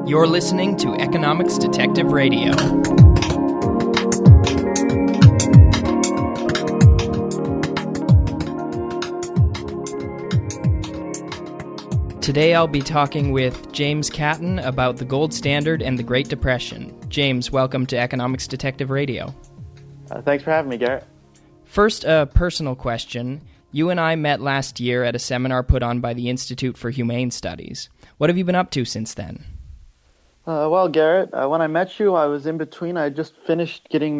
You're listening to Economics Detective Radio. Today I'll be talking with James Caton about the gold standard and the Great Depression. James, welcome to Economics Detective Radio. Thanks for having me, Garrett. First, a personal question. You and I met last year at a seminar put on by the Institute for Humane Studies. What have you been up to since then? Well, Garrett, when I met you, I was in between. I just finished getting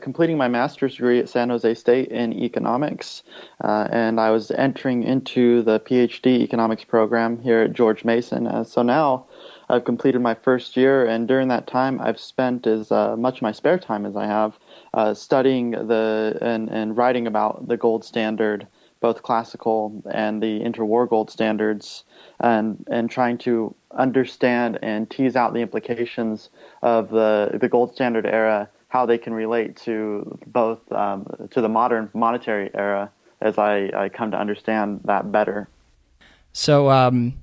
completing my master's degree at San Jose State in economics, and I was entering into the PhD economics program here at George Mason. So now I've completed my first year, and during that time, I've spent as much of my spare time as I have studying and writing about the gold standard, both classical and the interwar gold standards, and trying to understand and tease out the implications of the gold standard era, how they can relate to both to the modern monetary era, as I come to understand that better. So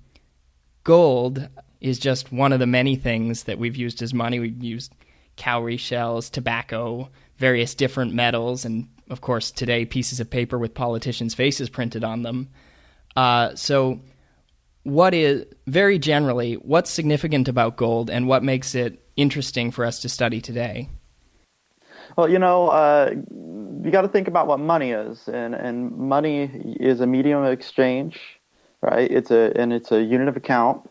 gold is just one of the many things that we've used as money. We've used cowrie shells, tobacco, various different metals, and of course today pieces of paper with politicians' faces printed on them. So what is, very generally, what's significant about gold and what makes it interesting for us to study today? Well, you got to think about what money is, and money is a medium of exchange, right? It's a unit of account,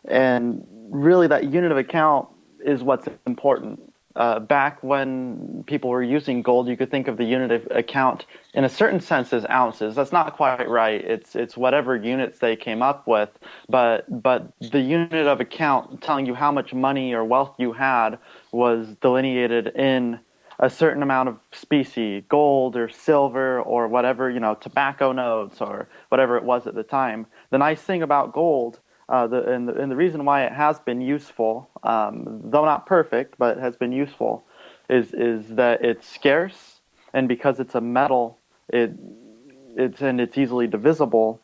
and really that unit of account is what's important. Back when people were using gold, you could think of the unit of account in a certain sense as ounces. That's not quite right. It's whatever units they came up with, but the unit of account telling you how much money or wealth you had was delineated in a certain amount of specie, gold or silver or whatever, tobacco notes or whatever it was at the time. The nice thing about gold, and the reason why it has been useful, though not perfect, but has been useful, is that it's scarce, and because it's a metal, it's easily divisible.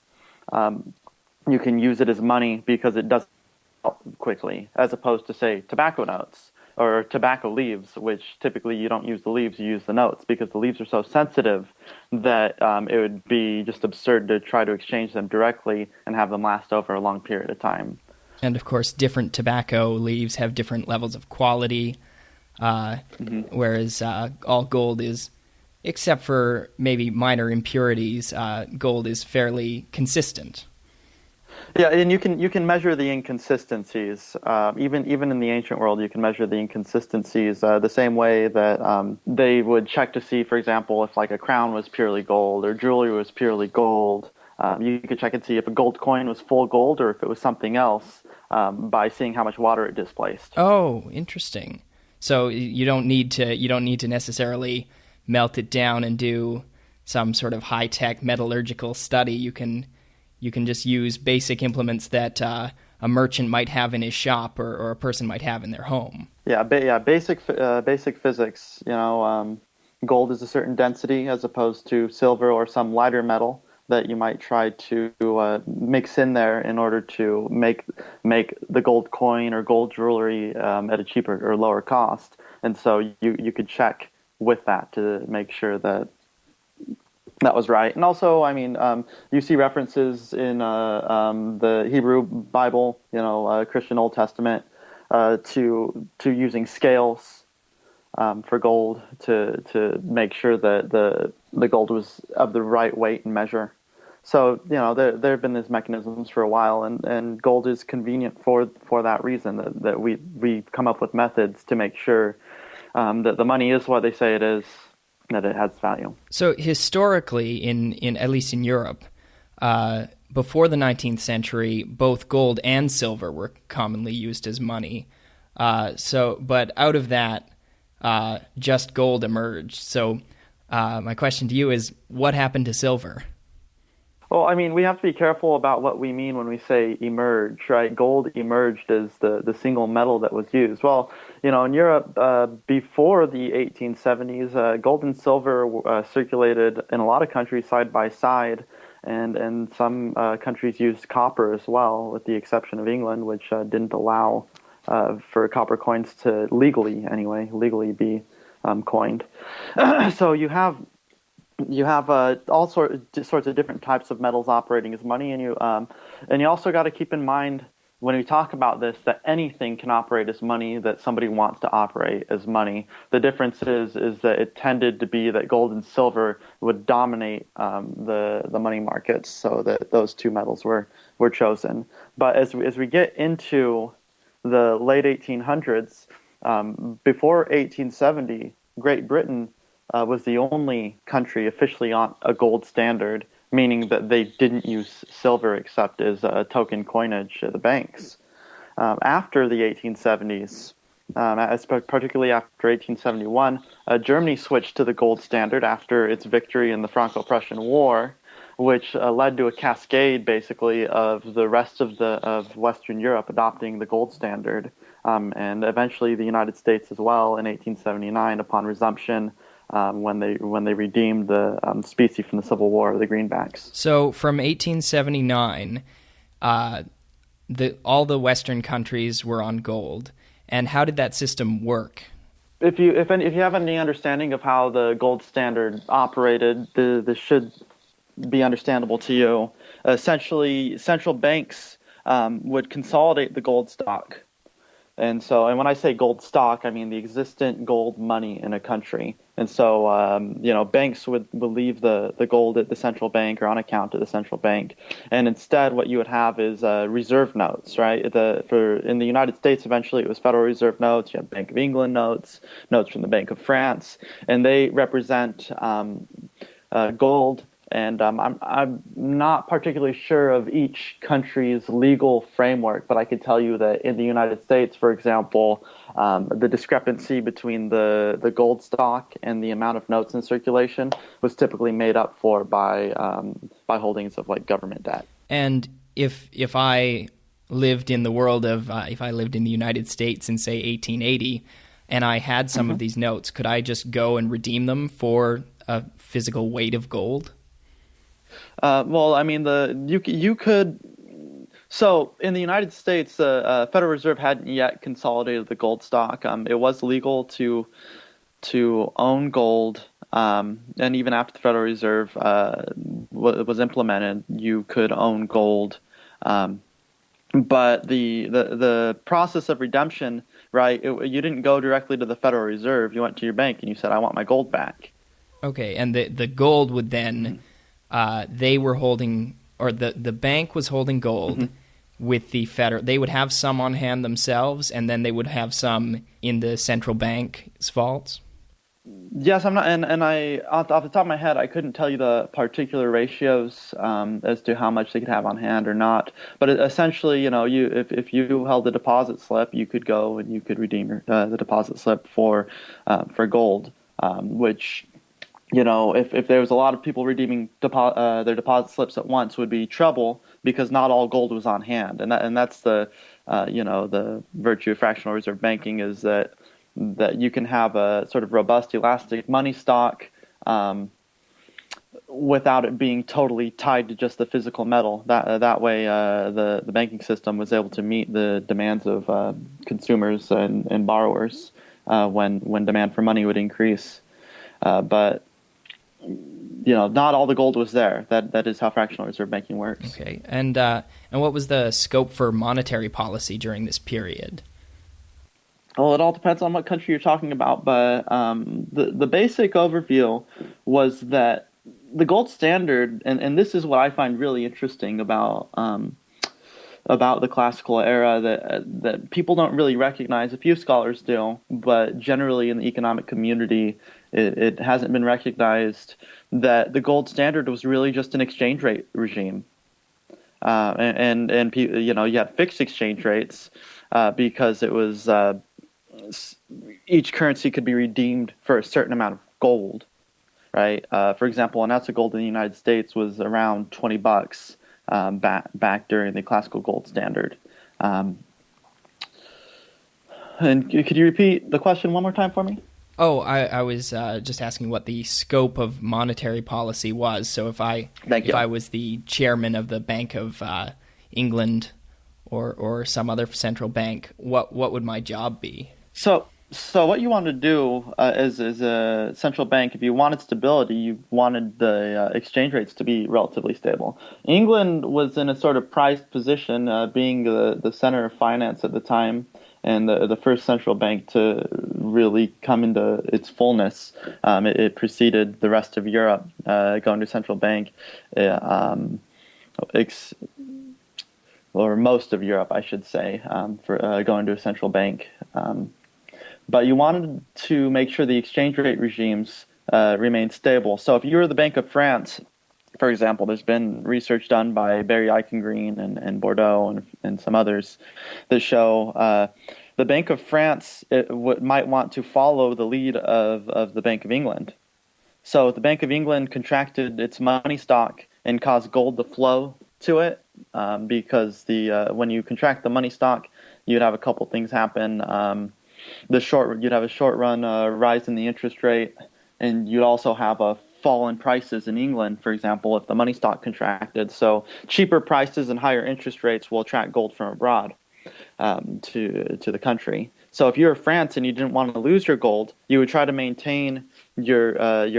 You can use it as money because it does quickly, as opposed to, say, tobacco notes or tobacco leaves, which typically you don't use the leaves, you use the notes, because the leaves are so sensitive that it would be just absurd to try to exchange them directly and have them last over a long period of time. And of course, different tobacco leaves have different levels of quality, whereas all gold is, except for maybe minor impurities, gold is fairly consistent. Yeah, and you can measure the inconsistencies. Even in the ancient world, you can measure the inconsistencies the same way that they would check to see, for example, if like a crown was purely gold or jewelry was purely gold. You could check and see if a gold coin was full gold or if it was something else by seeing how much water it displaced. Oh, interesting. So you don't need to necessarily melt it down and do some sort of high-tech metallurgical study. You can just use basic implements that a merchant might have in his shop or a person might have in their home. Basic physics. Gold is a certain density as opposed to silver or some lighter metal that you might try to mix in there in order to make the gold coin or gold jewelry at a cheaper or lower cost. And so you could check with that to make sure that was right. And also, you see references in the Hebrew Bible, Christian Old Testament, to using scales for gold to make sure that the gold was of the right weight and measure. So, there have been these mechanisms for a while, and gold is convenient for that reason, that we come up with methods to make sure that the money is what they say it is, that it has value. So historically, in at least in Europe, before the 19th century, both gold and silver were commonly used as money. But out of that, just gold emerged. So my question to you is, what happened to silver? Well, we have to be careful about what we mean when we say emerge, right? Gold emerged as the single metal that was used. Well, in Europe, before the 1870s, gold and silver circulated in a lot of countries side by side, and some countries used copper as well, with the exception of England, which didn't allow for copper coins to legally be coined. So you have all sorts of different types of metals operating as money, and you also got to keep in mind when we talk about this that anything can operate as money that somebody wants to operate as money. The difference is that it tended to be that gold and silver would dominate the money markets, so that those two metals were chosen. But as we get into the late 1800s, before 1870, Great Britain was the only country officially on a gold standard, meaning that they didn't use silver except as a token coinage at the banks. After the 1870s, particularly after 1871, Germany switched to the gold standard after its victory in the Franco-Prussian War, which led to a cascade, basically, of the rest of Western Europe adopting the gold standard, and eventually the United States as well in 1879 upon resumption, when they redeemed the specie from the Civil War, the greenbacks. So from 1879, all the Western countries were on gold. And how did that system work? If you have any understanding of how the gold standard operated, this should be understandable to you. Essentially, central banks would consolidate the gold stock. And when I say gold stock, I mean the existent gold money in a country. And so, banks would leave the gold at the central bank or on account at the central bank. And instead, what you would have is reserve notes, right? In the United States, eventually it was Federal Reserve notes. You have Bank of England notes from the Bank of France, and they represent gold. And I'm not particularly sure of each country's legal framework, but I could tell you that in the United States, for example, the discrepancy between the gold stock and the amount of notes in circulation was typically made up for by holdings of like government debt. And if I lived in the world of if I lived in the United States in say 1880, and I had some of these notes, could I just go and redeem them for a physical weight of gold? Well, I mean, you could. So in the United States, the Federal Reserve hadn't yet consolidated the gold stock. It was legal to own gold, and even after the Federal Reserve was implemented, you could own gold. But the process of redemption, right? You didn't go directly to the Federal Reserve. You went to your bank and you said, "I want my gold back." Okay, and the gold would then. They were holding, or the bank was holding gold with the federal. They would have some on hand themselves, and then they would have some in the central bank's vaults. Yes, I'm not, and I off the top of my head, I couldn't tell you the particular ratios as to how much they could have on hand or not. But essentially, if you held a deposit slip, you could go and you could redeem the deposit slip for gold, which. If there was a lot of people redeeming their deposit slips at once, would be trouble because not all gold was on hand, and that's the virtue of fractional reserve banking is that you can have a sort of robust, elastic money stock without it being totally tied to just the physical metal. That way, the banking system was able to meet the demands of consumers and borrowers when demand for money would increase, but. Not all the gold was there. That is how fractional reserve banking works. Okay, and what was the scope for monetary policy during this period? Well, it all depends on what country you're talking about, but the basic overview was that the gold standard, and this is what I find really interesting about the classical era that people don't really recognize. A few scholars do, but generally in the economic community, it hasn't been recognized that the gold standard was really just an exchange rate regime, and you had fixed exchange rates because it was each currency could be redeemed for a certain amount of gold, right? For example, an ounce of gold in the United States was around $20 back during the classical gold standard. And could you repeat the question one more time for me? Oh, I was just asking what the scope of monetary policy was. So if I was the chairman of the Bank of England or some other central bank, what would my job be? So what you want to do as a central bank, if you wanted stability, you wanted the exchange rates to be relatively stable. England was in a sort of prized position, being the center of finance at the time, and the first central bank to really come into its fullness. It preceded the rest of Europe going to central bank, or most of Europe, I should say, for going to a central bank. But you wanted to make sure the exchange rate regimes remained stable. So if you were the Bank of France, for example, there's been research done by Barry Eichengreen and Bordeaux and some others that show the Bank of France might want to follow the lead of the Bank of England. So the Bank of England contracted its money stock and caused gold to flow to it, because when you contract the money stock, you'd have a couple things happen. You'd have a short run rise in the interest rate, and you'd also have a fall in prices in England, for example, if the money stock contracted. So cheaper prices and higher interest rates will attract gold from abroad to the country. So if you were France and you didn't want to lose your gold, you would try to maintain your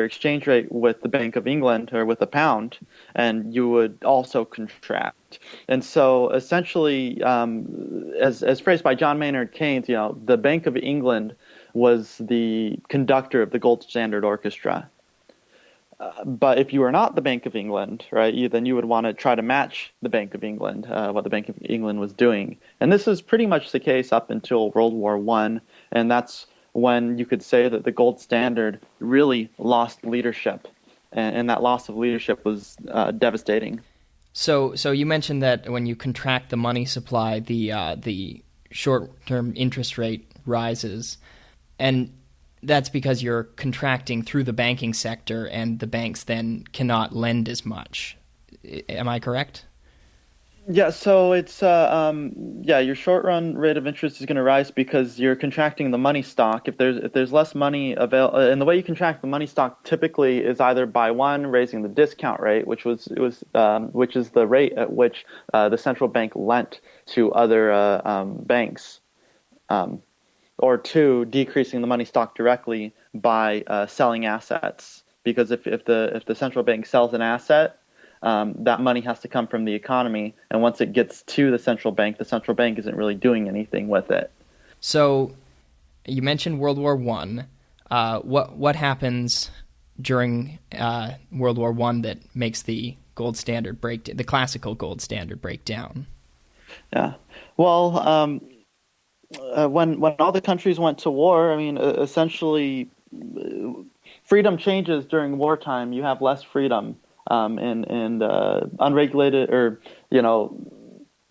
exchange rate with the Bank of England or with the pound, and you would also contract. And so essentially, as phrased by John Maynard Keynes, the Bank of England was the conductor of the gold standard orchestra. But if you were not the Bank of England, right, then you would want to try to match the Bank of England, what the Bank of England was doing. And this is pretty much the case up until World War I, and that's when you could say that the gold standard really lost leadership, and that loss of leadership was devastating. So you mentioned that when you contract the money supply, the short-term interest rate rises, and that's because you're contracting through the banking sector, and the banks then cannot lend as much. Am I correct? Yeah, so it's your short run rate of interest is going to rise because you're contracting the money stock. If there's less money available, and the way you contract the money stock typically is either by raising the discount rate, which is the rate at which the central bank lent to other banks, or two, decreasing the money stock directly by selling assets. Because if the central bank sells an asset, that money has to come from the economy, and once it gets to the central bank isn't really doing anything with it. So, you mentioned World War I. What happens during World War I that makes the gold standard the classical gold standard break down? Yeah, well, when all the countries went to war, I mean, essentially, freedom changes during wartime. You have less freedom. And unregulated, or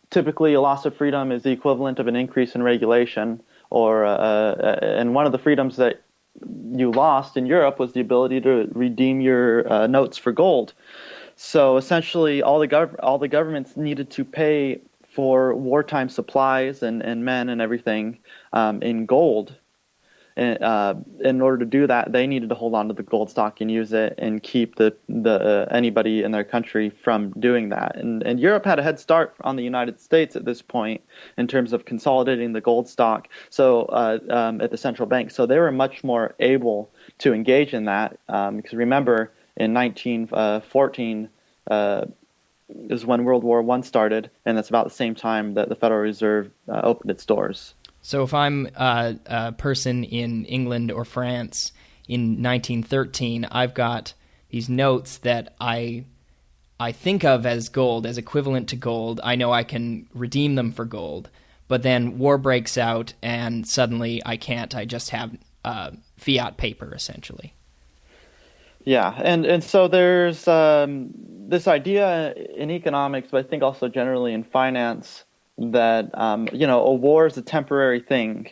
typically a loss of freedom is the equivalent of an increase in regulation. And one of the freedoms that you lost in Europe was the ability to redeem your notes for gold. So essentially, all the governments needed to pay for wartime supplies and men and everything in gold. In order to do that, they needed to hold on to the gold stock and use it and keep the anybody in their country from doing that. And Europe had a head start on the United States at this point in terms of consolidating the gold stock. So at the central bank, so they were much more able to engage in that. Because remember, in 1914 is when World War I started, and that's about the same time that the Federal Reserve opened its doors. So if I'm a person in England or France in 1913, I've got these notes that I think of as gold, as equivalent to gold. I know I can redeem them for gold. But then war breaks out, and suddenly I can't. I just have fiat paper, essentially. Yeah, and so there's this idea in economics, but I think also generally in finance, that a war is a temporary thing,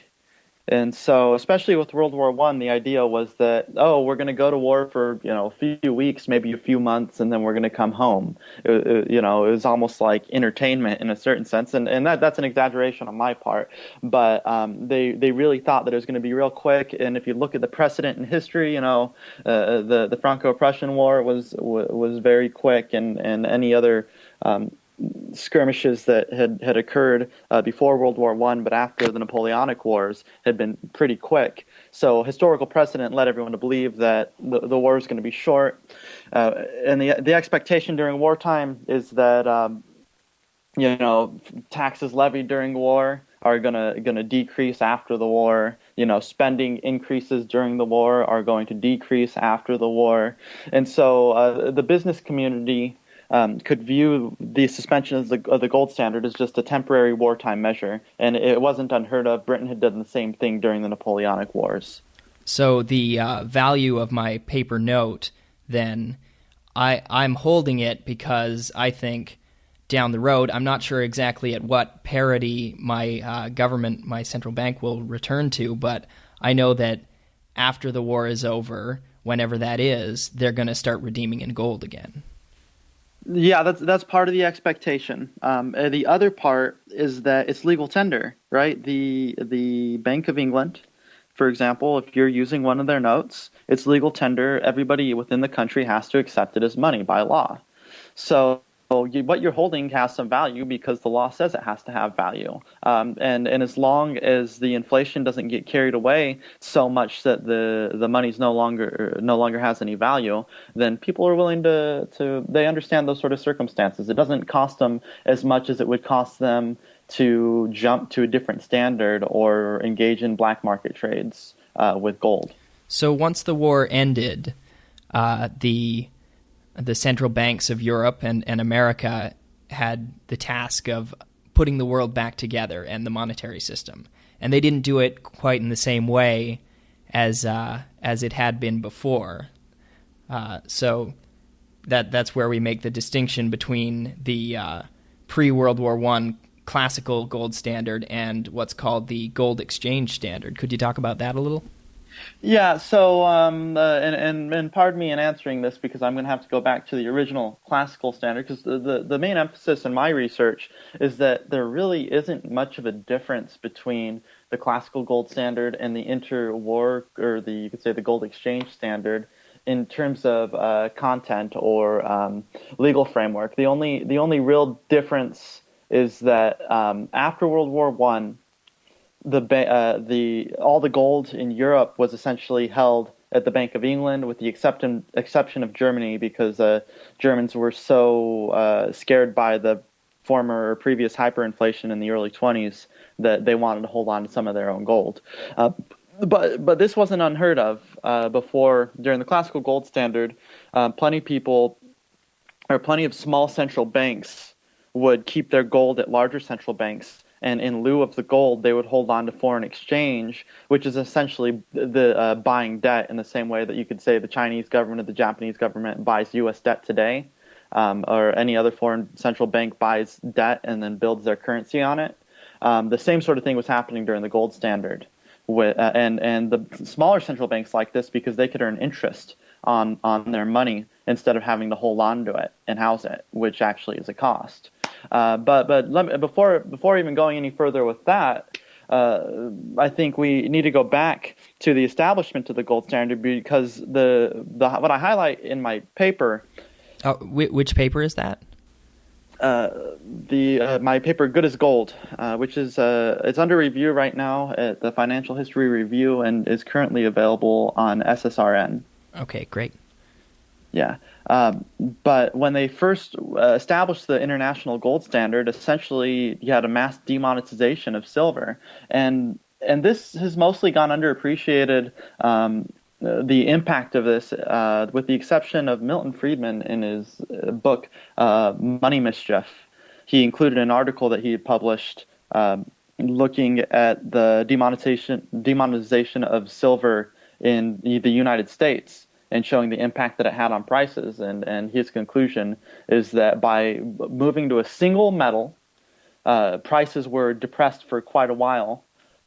And so, especially with World War One, the idea was that, oh, we're going to go to war for, a few weeks, maybe a few months, and then we're going to come home. It was almost like entertainment in a certain sense, and that's an exaggeration on my part. But they really thought that it was going to be real quick. And if you look at the precedent in history, the Franco-Prussian War was very quick, and any other skirmishes that had occurred before World War One, but after the Napoleonic Wars had been pretty quick. So historical precedent led everyone to believe that the war is going to be short, and the expectation during wartime is that taxes levied during war are gonna decrease after the war. Spending increases during the war are going to decrease after the war, and so the business community could view the suspension of the gold standard as just a temporary wartime measure, and it wasn't unheard of. Britain had done the same thing during the Napoleonic Wars. So the value of my paper note, then, I'm holding it because I think down the road, I'm not sure exactly at what parity my government, my central bank will return to, but I know that after the war is over, whenever that is, they're going to start redeeming in gold again. Yeah, that's part of the expectation. The other part is that it's legal tender, right? The Bank of England, for example, if you're using one of their notes, it's legal tender. Everybody within the country has to accept it as money by law. So what you're holding has some value because the law says it has to have value. And as long as the inflation doesn't get carried away so much that the money's no longer has any value, then people are willing to they understand those sort of circumstances. It doesn't cost them as much as it would cost them to jump to a different standard or engage in black market trades with gold. So once the war ended, the central banks of Europe and America had the task of putting the world back together and the monetary system. And they didn't do it quite in the same way as it had been before. So that's where we make the distinction between the pre-World War I classical gold standard and what's called the gold exchange standard. Could you talk about that a little? Yeah, so and pardon me in answering this because I'm going to have to go back to the original classical standard because the main emphasis in my research is that there really isn't much of a difference between the classical gold standard and the interwar, or you could say the gold exchange standard, in terms of content or legal framework. The only real difference is that after World War One, all the gold in Europe was essentially held at the Bank of England, with the exception of Germany, because Germans were so scared by the former or previous hyperinflation in the early 20s that they wanted to hold on to some of their own gold. But this wasn't unheard of before. During the classical gold standard, plenty of small central banks would keep their gold at larger central banks, and in lieu of the gold, they would hold on to foreign exchange, which is essentially the buying debt in the same way that you could say the Chinese government or the Japanese government buys U.S. debt today, or any other foreign central bank buys debt and then builds their currency on it. The same sort of thing was happening during the gold standard. And the smaller central banks like this because they could earn interest on their money instead of having to hold on to it and house it, which actually is a cost. But before even going any further with that, I think we need to go back to the establishment of the gold standard, because what I highlight in my paper. Which paper is that? My paper, Good as Gold, which is it's under review right now at the Financial History Review and is currently available on SSRN. Okay, great. Yeah. But when they first established the international gold standard, essentially you had a mass demonetization of silver. And this has mostly gone underappreciated, the impact of this, with the exception of Milton Friedman in his book, Money Mischief. He included an article that he had published looking at the demonetization of silver in the United States, and showing the impact that it had on prices. And his conclusion is that by moving to a single metal, prices were depressed for quite a while,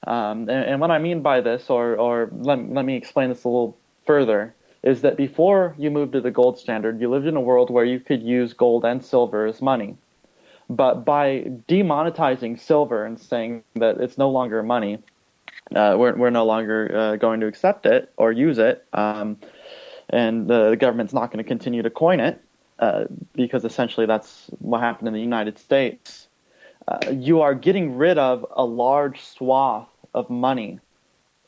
And what I mean by this, or let me explain this a little further, is that before you moved to the gold standard, you lived in a world where you could use gold and silver as money. But by demonetizing silver and saying that it's no longer money, we're no longer going to accept it or use it, and the government's not going to continue to coin it, because essentially that's what happened in the United States. You are getting rid of a large swath of money.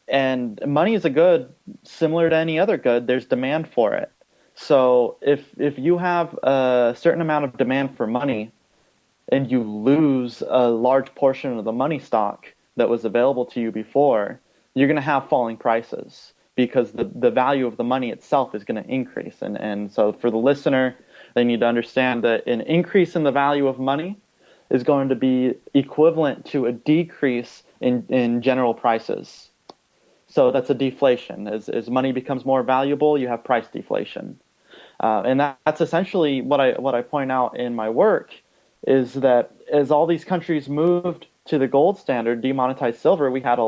And money is a good, similar to any other good, there's demand for it. So if you have a certain amount of demand for money and you lose a large portion of the money stock that was available to you before, you're going to have falling prices because the value of the money itself is going to increase. And so for the listener, they need to understand that an increase in the value of money is going to be equivalent to a decrease in general prices. So that's a deflation. As money becomes more valuable, you have price deflation. And that's essentially what I point out in my work, is that as all these countries moved to the gold standard, demonetized silver, we had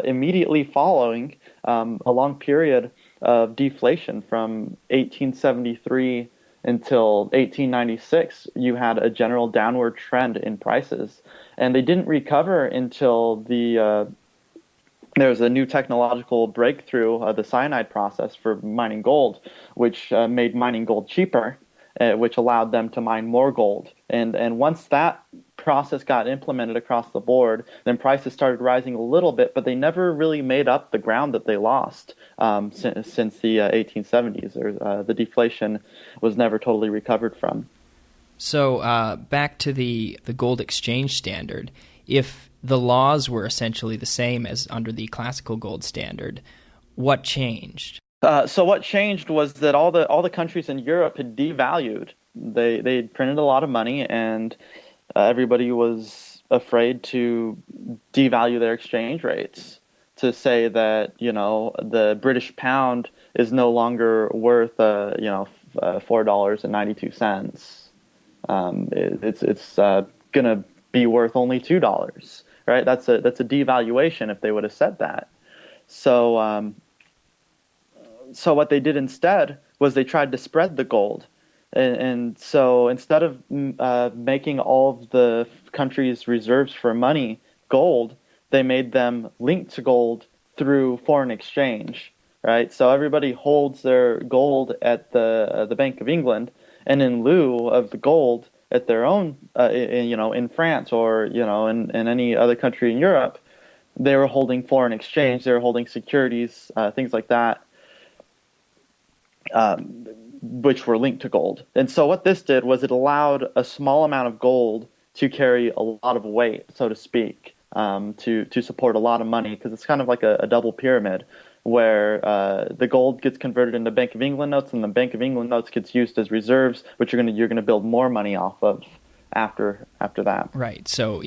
immediately following a long period of deflation from 1873 until 1896. You had a general downward trend in prices, and they didn't recover until there was a new technological breakthrough, the cyanide process for mining gold, which made mining gold cheaper, which allowed them to mine more gold. And once that process got implemented across the board, then prices started rising a little bit, but they never really made up the ground that they lost since the 1870s. Or the deflation was never totally recovered from. So back to the gold exchange standard, if the laws were essentially the same as under the classical gold standard, what changed? So what changed was that all the countries in Europe had devalued. They printed a lot of money, and everybody was afraid to devalue their exchange rates, to say that the British pound is no longer worth $4.92. It's gonna be worth only $2, right? That's a devaluation if they would have said that. So what they did instead was they tried to spread the gold. And so instead of making all of the countries' reserves for money gold, they made them linked to gold through foreign exchange, right? So everybody holds their gold at the Bank of England, and in lieu of the gold at their own, in France or in any other country in Europe, they were holding foreign exchange. They were holding securities, things like that, which were linked to gold. And so what this did was it allowed a small amount of gold to carry a lot of weight, so to speak, to support a lot of money, because it's kind of like a double pyramid where the gold gets converted into Bank of England notes, and the Bank of England notes gets used as reserves, which you're gonna build more money off of after that. Right. So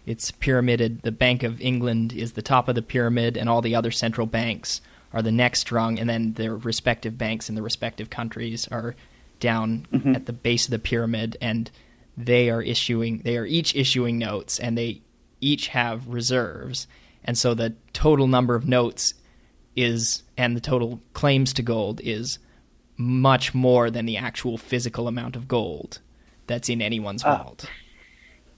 it's pyramided. The Bank of England is the top of the pyramid, and all the other central banks are the next rung, and then their respective banks in the respective countries are down at the base of the pyramid, and they are each issuing notes, and they each have reserves. And so the total number of notes and the total claims to gold is much more than the actual physical amount of gold that's in anyone's vault.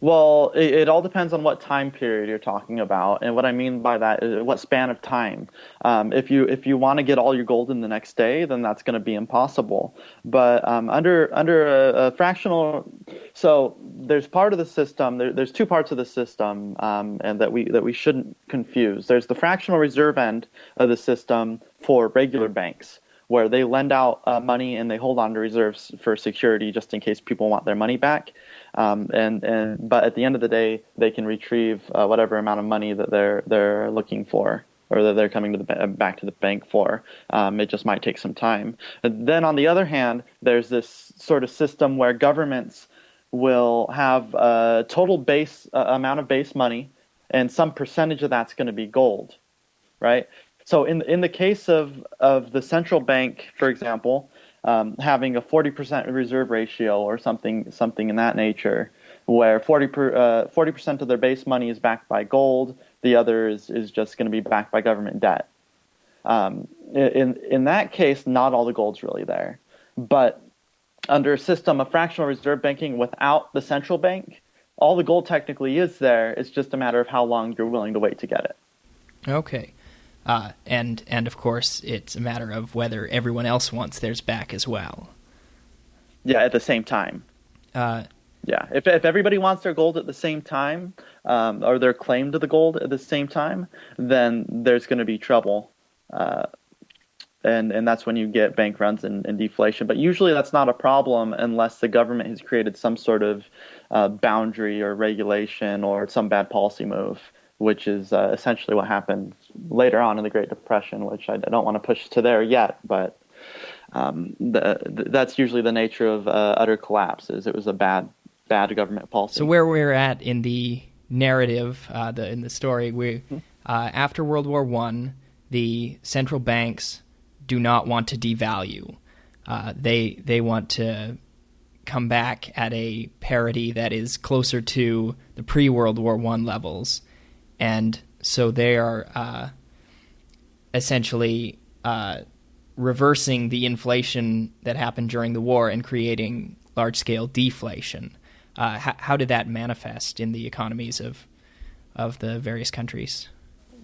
Well, it all depends on what time period you're talking about, and what I mean by that is what span of time. If you want to get all your gold in the next day, then that's going to be impossible. But under a fractional, so there's part of the system. There's two parts of the system, and that we shouldn't confuse. There's the fractional reserve end of the system for regular banks, where they lend out money and they hold on to reserves for security just in case people want their money back. But at the end of the day, they can retrieve whatever amount of money that they're looking for, or that they're coming to back to the bank for. It just might take some time. And then on the other hand, there's this sort of system where governments will have a total base amount of base money, and some percentage of that's going to be gold, right? So in the case of the central bank, for example, having a 40% reserve ratio or something in that nature, where 40% of their base money is backed by gold, the other is just going to be backed by government debt. In that case, not all the gold's really there. But under a system of fractional reserve banking without the central bank, all the gold technically is there. It's just a matter of how long you're willing to wait to get it. Okay. And of course, it's a matter of whether everyone else wants theirs back as well. Yeah, at the same time. Yeah, if everybody wants their gold at the same time, or their claim to the gold at the same time, then there's going to be trouble. And that's when you get bank runs and deflation. But usually that's not a problem unless the government has created some sort of boundary or regulation or some bad policy move, which is essentially what happened later on in the Great Depression, which I don't want to push to there yet, but that's usually the nature of utter collapse. It was a bad government policy. So where we're at in the narrative, in the story, after World War I, the central banks do not want to devalue. They want to come back at a parity that is closer to the pre-World War I levels. And so they are essentially reversing the inflation that happened during the war and creating large-scale deflation. How did that manifest in the economies of the various countries?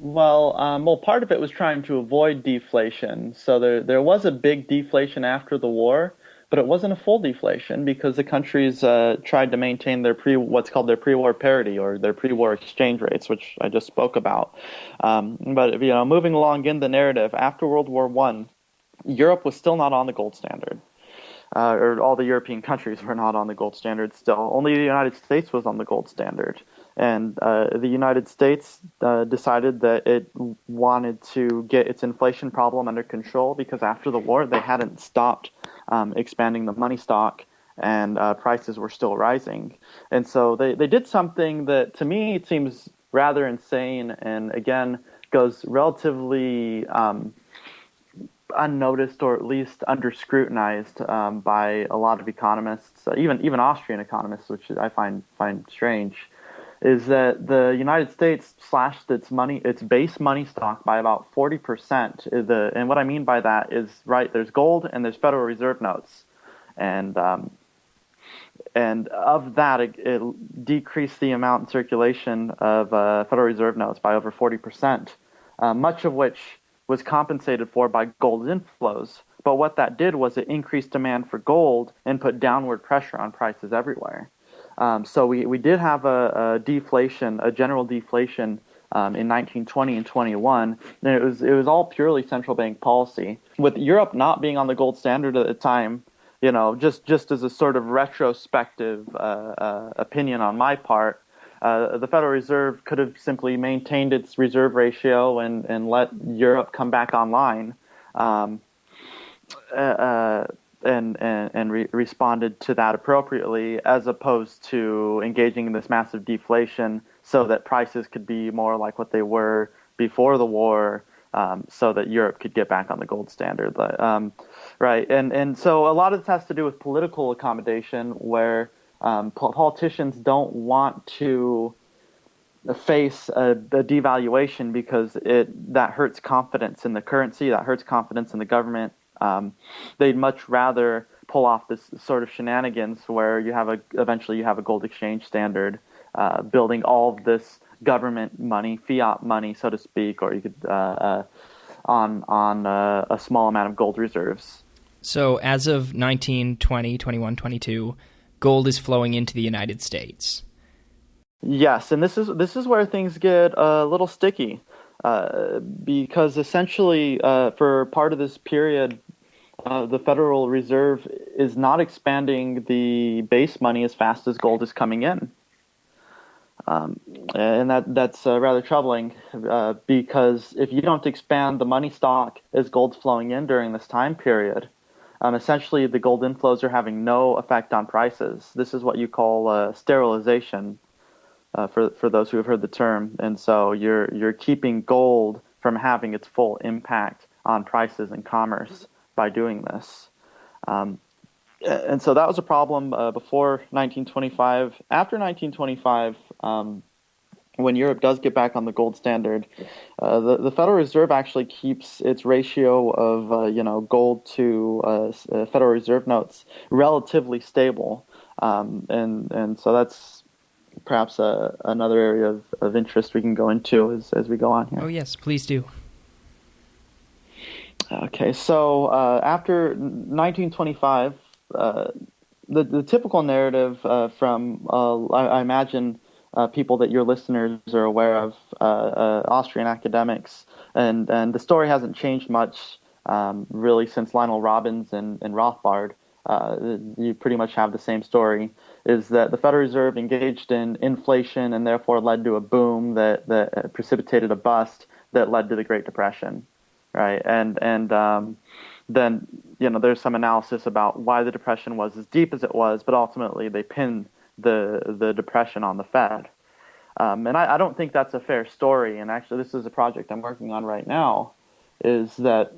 Well, part of it was trying to avoid deflation. So there was a big deflation after the war, but it wasn't a full deflation because the countries tried to maintain their what's called their pre-war parity or their pre-war exchange rates, which I just spoke about. But moving along in the narrative, after World War I, Europe was still not on the gold standard. Or all the European countries were not on the gold standard still. Only the United States was on the gold standard. And the United States decided that it wanted to get its inflation problem under control because after the war they hadn't stopped expanding the money stock and prices were still rising. And so they did something that to me it seems rather insane and again goes relatively unnoticed or at least under scrutinized by a lot of economists, even Austrian economists, which I find strange, is that the United States slashed its base money stock by about 40%. And what I mean by that is, right, there's gold and there's Federal Reserve notes, and of that it decreased the amount in circulation of Federal Reserve notes by over 40%, much of which was compensated for by gold inflows. But what that did was it increased demand for gold and put downward pressure on prices everywhere. So we did have a deflation, a general deflation in 1920 and 21, and it was all purely central bank policy. With Europe not being on the gold standard at the time, just as a sort of retrospective opinion on my part, the Federal Reserve could have simply maintained its reserve ratio and let Europe come back online, responded to that appropriately, as opposed to engaging in this massive deflation so that prices could be more like what they were before the war, so that Europe could get back on the gold standard. Right, and so a lot of this has to do with political accommodation, where politicians don't want to face a devaluation because that hurts confidence in the currency, that hurts confidence in the government. They'd much rather pull off this sort of shenanigans where eventually you have a gold exchange standard, building all of this government money, fiat money, so to speak, or you could on a small amount of gold reserves. So as of 1920, 21, 22, gold is flowing into the United States. Yes, and this is where things get a little sticky, because essentially for part of this period, the Federal Reserve is not expanding the base money as fast as gold is coming in, and that's rather troubling, because if you don't expand the money stock as gold's flowing in during this time period, essentially the gold inflows are having no effect on prices. This is what you call sterilization, for those who have heard the term. And so you're keeping gold from having its full impact on prices and commerce by doing this. And so that was a problem before 1925. After 1925, when Europe does get back on the gold standard, the Federal Reserve actually keeps its ratio of gold to Federal Reserve notes relatively stable, and so that's perhaps another area of interest we can go into as we go on here. Oh yes, please do. Okay, so after 1925, the typical narrative from I imagine people that your listeners are aware of, Austrian academics, and the story hasn't changed much really since Lionel Robbins and Rothbard. You pretty much have the same story, is that the Federal Reserve engaged in inflation and therefore led to a boom that precipitated a bust that led to the Great Depression, right? And then there's some analysis about why the Depression was as deep as it was, but ultimately they pinned the Depression on the Fed. And I don't think that's a fair story. And actually, this is a project I'm working on right now, is that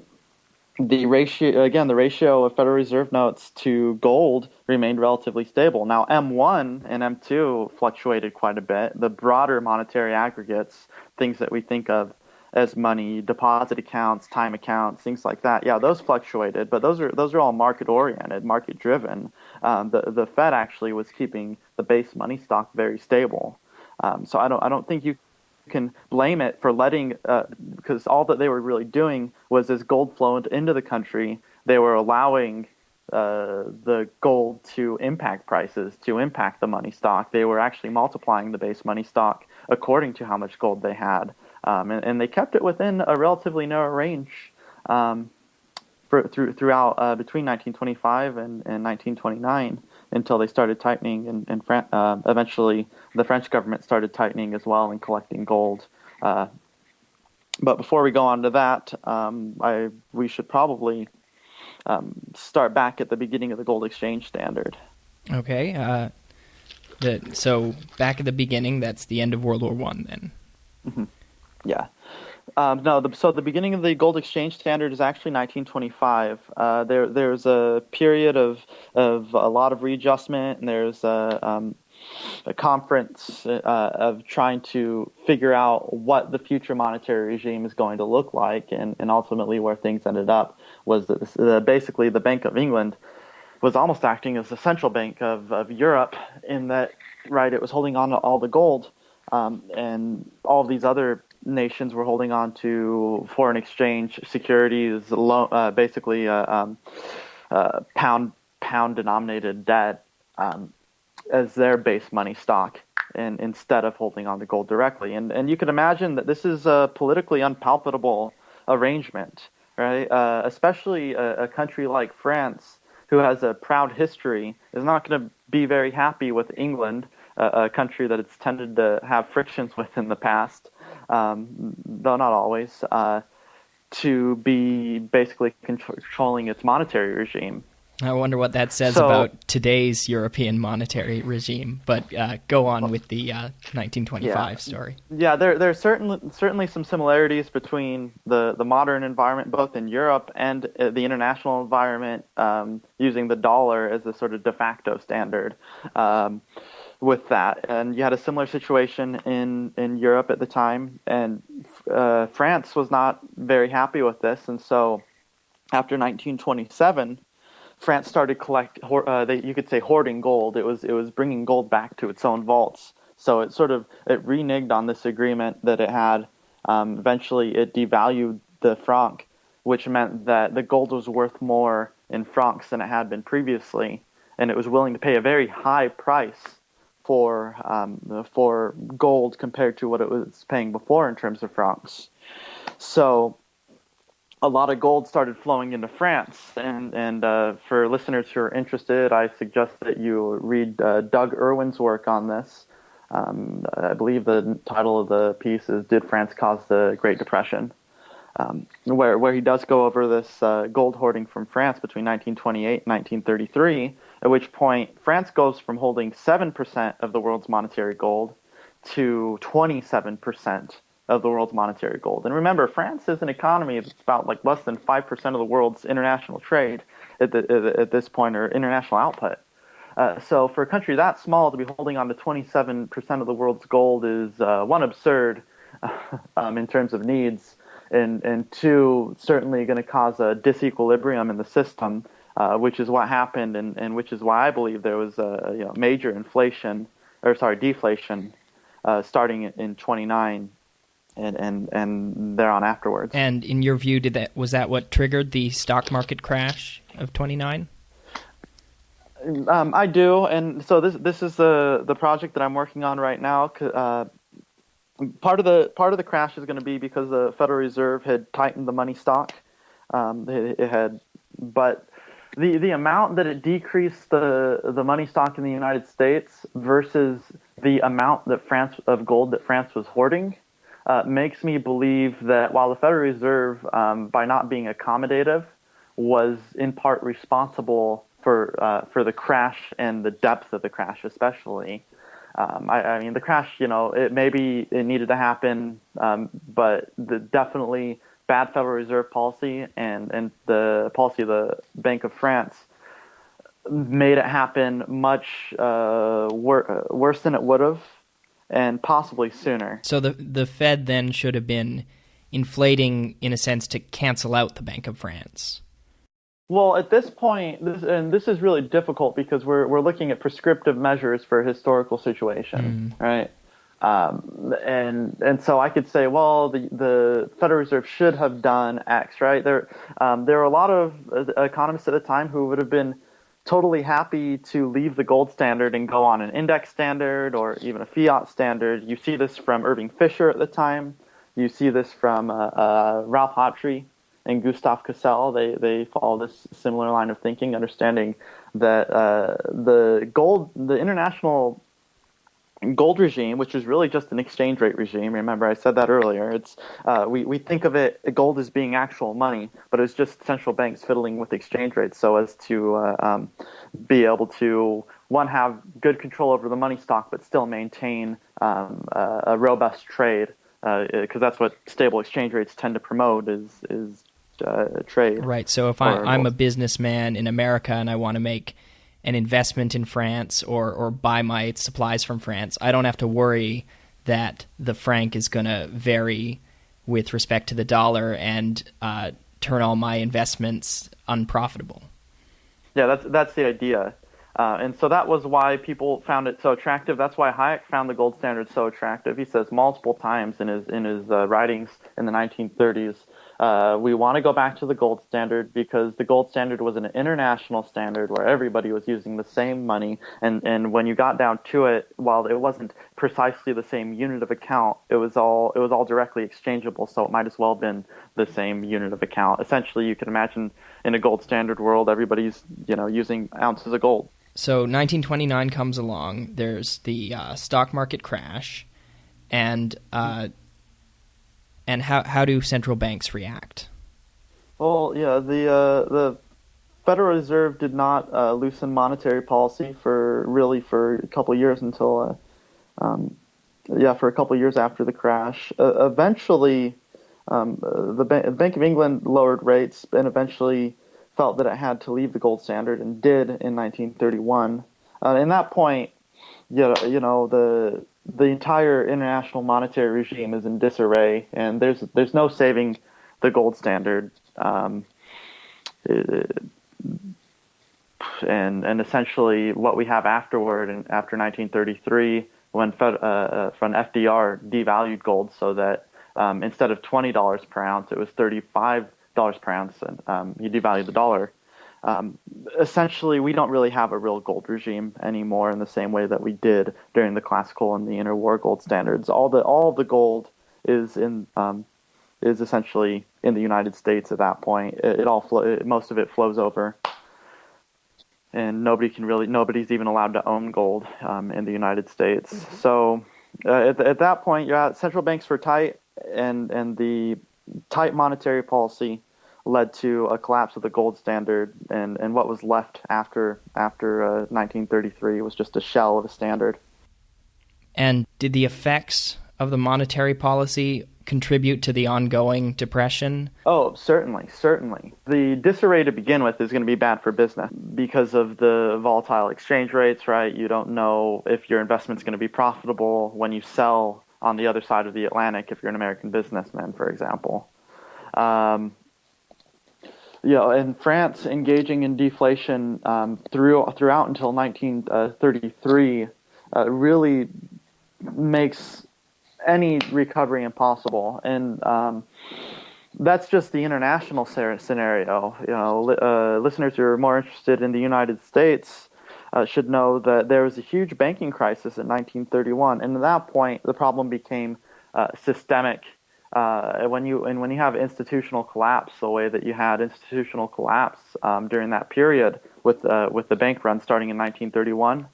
the ratio of Federal Reserve notes to gold remained relatively stable. Now, M1 and M2 fluctuated quite a bit. The broader monetary aggregates, things that we think of as money, deposit accounts, time accounts, things like that. Yeah, those fluctuated, but those are all market oriented, market driven. The Fed actually was keeping the base money stock very stable. So I don't think you can blame it for letting, because all that they were really doing was, as gold flowed into the country, they were allowing the gold to impact prices, to impact the money stock. They were actually multiplying the base money stock according to how much gold they had. And they kept it within a relatively narrow range throughout between 1925 and 1929 until they started tightening, and eventually the French government started tightening as well and collecting gold. But before we go on to that, we should probably start back at the beginning of the gold exchange standard. Okay. So back at the beginning, that's the end of World War I then. Mm-hmm. Yeah. So the beginning of the gold exchange standard is actually 1925. There's a period of a lot of readjustment, and there's a conference of trying to figure out what the future monetary regime is going to look like, and ultimately where things ended up was that basically the Bank of England was almost acting as the central bank of Europe, in that, right, it was holding on to all the gold, and all of these other nations were holding on to foreign exchange securities, basically pound denominated debt as their base money stock, and instead of holding on to gold directly. And you can imagine that this is a politically unpalatable arrangement, right? Especially a country like France, who has a proud history, is not going to be very happy with England, a country that it's tended to have frictions with in the past, though not always, to be basically controlling its monetary regime. I wonder what that says about today's European monetary regime, but go on with the 1925 story. Yeah, there are certainly some similarities between the modern environment, both in Europe and the international environment, using the dollar as a sort of de facto standard. With that, and you had a similar situation in Europe at the time, and France was not very happy with this, and so after 1927, France started you could say hoarding gold. It was bringing gold back to its own vaults. So it reneged on this agreement that it had. Eventually, it devalued the franc, which meant that the gold was worth more in francs than it had been previously, and it was willing to pay a very high price for gold compared to what it was paying before in terms of francs. So a lot of gold started flowing into France, and for listeners who are interested, I suggest that you read Doug Irwin's work on this. I believe the title of the piece is "Did France Cause the Great Depression?" Where he does go over this gold hoarding from France between 1928 and 1933, at which point France goes from holding 7% of the world's monetary gold to 27% of the world's monetary gold. And remember, France is an economy that's about like less than 5% of the world's international trade at this point, or international output. So for a country that small to be holding on to 27% of the world's gold is one, absurd in terms of needs, and two, certainly going to cause a disequilibrium in the system, which is what happened, and which is why I believe there was a major deflation starting in 29 and thereon afterwards. And in your view, was that what triggered the stock market crash of 29? I do, and so this is the project that I'm working on right now. Part of the crash is going to be because the Federal Reserve had tightened the money stock. But the amount that it decreased the money stock in the United States versus the amount of gold that France was hoarding makes me believe that while the Federal Reserve, by not being accommodative, was in part responsible for the crash and the depth of the crash, especially. I mean, the crash, it needed to happen, but definitely bad Federal Reserve policy and the policy of the Bank of France made it happen much worse than it would have, and possibly sooner. So the Fed then should have been inflating, in a sense, to cancel out the Bank of France. Well, at this point, this is really difficult because we're looking at prescriptive measures for a historical situation, right? And so I could say, well, the Federal Reserve should have done X, right? There were a lot of economists at the time who would have been totally happy to leave the gold standard and go on an index standard or even a fiat standard. You see this from Irving Fisher at the time. You see this from Ralph Hotry and Gustav Cassel. They follow this similar line of thinking, understanding that the international gold regime, which is really just an exchange rate regime. Remember, I said that earlier. It's we think of gold as being actual money, but it's just central banks fiddling with exchange rates so as to be able to have good control over the money stock, but still maintain a robust trade, because that's what stable exchange rates tend to promote is trade. Right. So if I'm a businessman in America and I want to make an investment in France or buy my supplies from France, I don't have to worry that the franc is going to vary with respect to the dollar and turn all my investments unprofitable. Yeah, that's the idea. And so that was why people found it so attractive. That's why Hayek found the gold standard so attractive. He says multiple times in his writings in the 1930s, we want to go back to the gold standard because the gold standard was an international standard where everybody was using the same money. And when you got down to it, while it wasn't precisely the same unit of account, it was all directly exchangeable. So it might as well have been the same unit of account. Essentially, you can imagine in a gold standard world, everybody's using ounces of gold. So 1929 comes along. There's the stock market crash, and how do central banks react? Well, yeah, the Federal Reserve did not loosen monetary policy for a couple of years until for a couple of years after the crash. Eventually, the Bank of England lowered rates and eventually felt that it had to leave the gold standard and did in 1931. In that point, the entire international monetary regime is in disarray, and there's no saving the gold standard. And essentially, what we have afterward, and after 1933, when FDR devalued gold, so that instead of $20 per ounce, it was $35 per ounce, and he devalued the dollar. Essentially, we don't really have a real gold regime anymore in the same way that we did during the classical and the interwar gold standards. All of the gold is essentially in the United States at that point. Most of it flows over, and nobody's even allowed to own gold in the United States. Mm-hmm. So at that point, central banks were tight, and the tight monetary policy led to a collapse of the gold standard, and what was left after 1933 was just a shell of a standard. And did the effects of the monetary policy contribute to the ongoing depression? Oh, certainly. The disarray to begin with is going to be bad for business because of the volatile exchange rates, right? You don't know if your investment's going to be profitable when you sell on the other side of the Atlantic if you're an American businessman, for example. In France, engaging in deflation throughout until 1933 really makes any recovery impossible, and that's just the international scenario. Listeners who are more interested in the United States should know that there was a huge banking crisis in 1931, and at that point, the problem became systemic. When you have institutional collapse, the way that you had institutional collapse during that period with the bank run starting in 1931.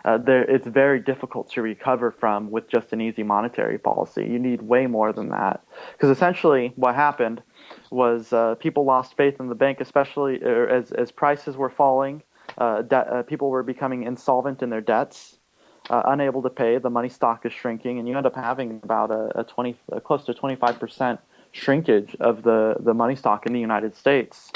It's very difficult to recover from with just an easy monetary policy. You need way more than that. Because essentially what happened was people lost faith in the bank, especially as prices were falling. People were becoming insolvent in their debts, unable to pay. The money stock is shrinking, and you end up having about a close to 25% shrinkage of the money stock in the United States.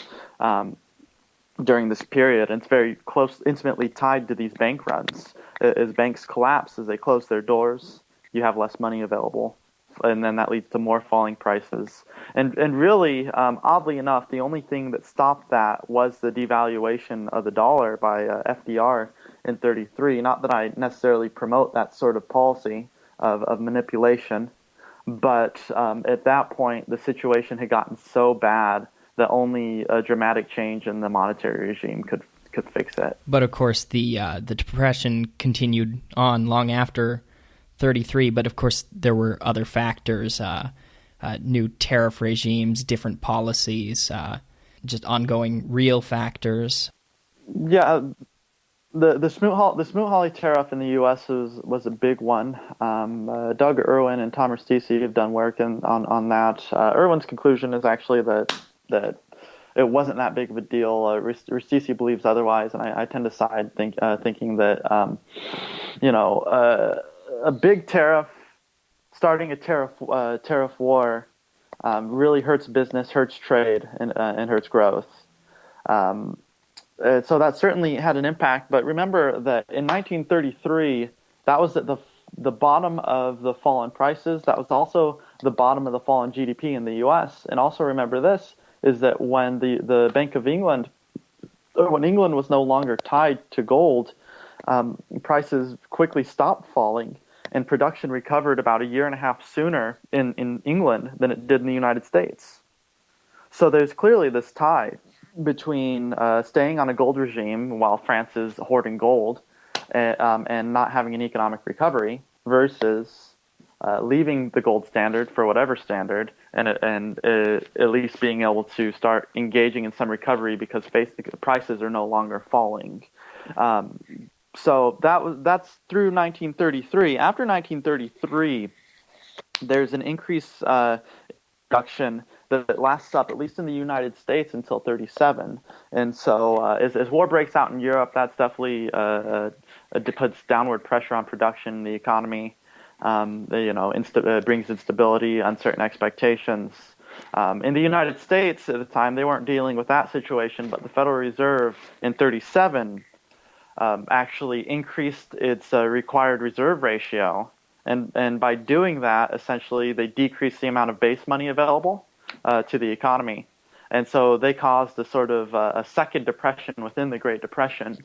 During this period, and it's very intimately tied to these bank runs. As banks collapse, as they close their doors, you have less money available, and then that leads to more falling prices. And really, oddly enough, the only thing that stopped that was the devaluation of the dollar by FDR in 1933. Not that I necessarily promote that sort of policy of manipulation, but at that point, the situation had gotten so bad that only a dramatic change in the monetary regime could fix it. But of course, the depression continued on long after 1933. But of course, there were other factors: new tariff regimes, different policies, just ongoing real factors. Yeah, the Smoot-Hawley tariff in the U.S. was a big one. Doug Irwin and Tom Ristisi have done work on that. Irwin's conclusion is actually that it wasn't that big of a deal. Ristisi believes otherwise, and I tend to side thinking that a big tariff, starting a tariff war, really hurts business, hurts trade, and hurts growth. So that certainly had an impact. But remember that in 1933, that was at the bottom of the fall in prices. That was also the bottom of the fall in GDP in the U.S. And also remember this, is that when the Bank of England, or when England was no longer tied to gold, prices quickly stopped falling, and production recovered about a year and a half sooner in England than it did in the United States. So there's clearly this tie between staying on a gold regime while France is hoarding gold and not having an economic recovery versus leaving the gold standard for whatever standard and at least being able to start engaging in some recovery because prices are no longer falling. So that's through 1933. After 1933, there's an increase production that lasts up, at least in the United States, until 1937. And so as war breaks out in Europe, that's definitely puts downward pressure on production in the economy. Brings instability, uncertain expectations. In the United States at the time, they weren't dealing with that situation, but the Federal Reserve in 1937 actually increased its required reserve ratio. And by doing that, essentially, they decreased the amount of base money available to the economy. And so they caused a sort of a second depression within the Great Depression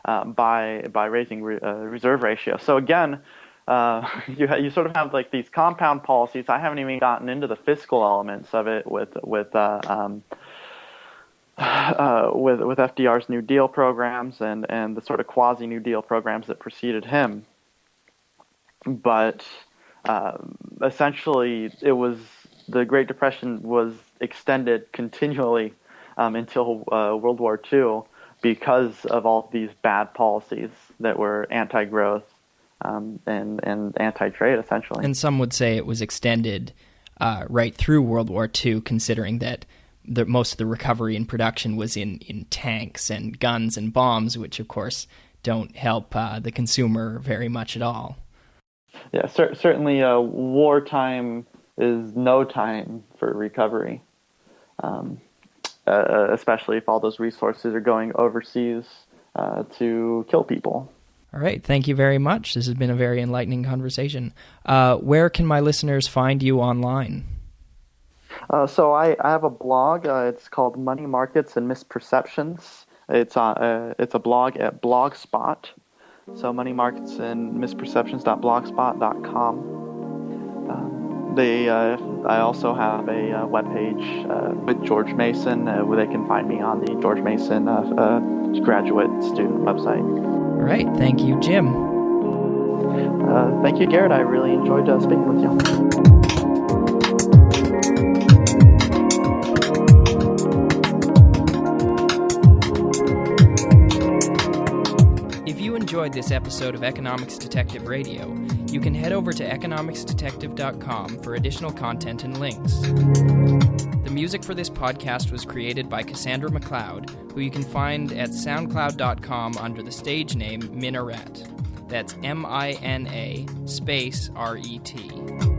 by raising reserve ratio. So again, you sort of have like these compound policies. I haven't even gotten into the fiscal elements of it with FDR's New Deal programs and the sort of quasi New Deal programs that preceded him. But essentially, the Great Depression was extended continually until World War II because of all these bad policies that were anti-growth. And anti-trade, essentially. And some would say it was extended right through World War II, considering that most of the recovery in production was in tanks and guns and bombs, which, of course, don't help the consumer very much at all. Yeah, certainly wartime is no time for recovery, um, especially if all those resources are going overseas to kill people. All right. Thank you very much. This has been a very enlightening conversation. Where can my listeners find you online? So I have a blog. It's called Money Markets and Misperceptions. It's a blog at Blogspot. So moneymarketsandmisperceptions.blogspot.com. I also have a webpage with George Mason where they can find me on the George Mason graduate student website. All right. Thank you, Jim. Thank you, Garrett. I really enjoyed speaking with you. If you enjoyed this episode of Economics Detective Radio, you can head over to economicsdetective.com for additional content and links. The music for this podcast was created by Cassandra McLeod, who you can find at soundcloud.com under the stage name Minaret. That's MINA space RET.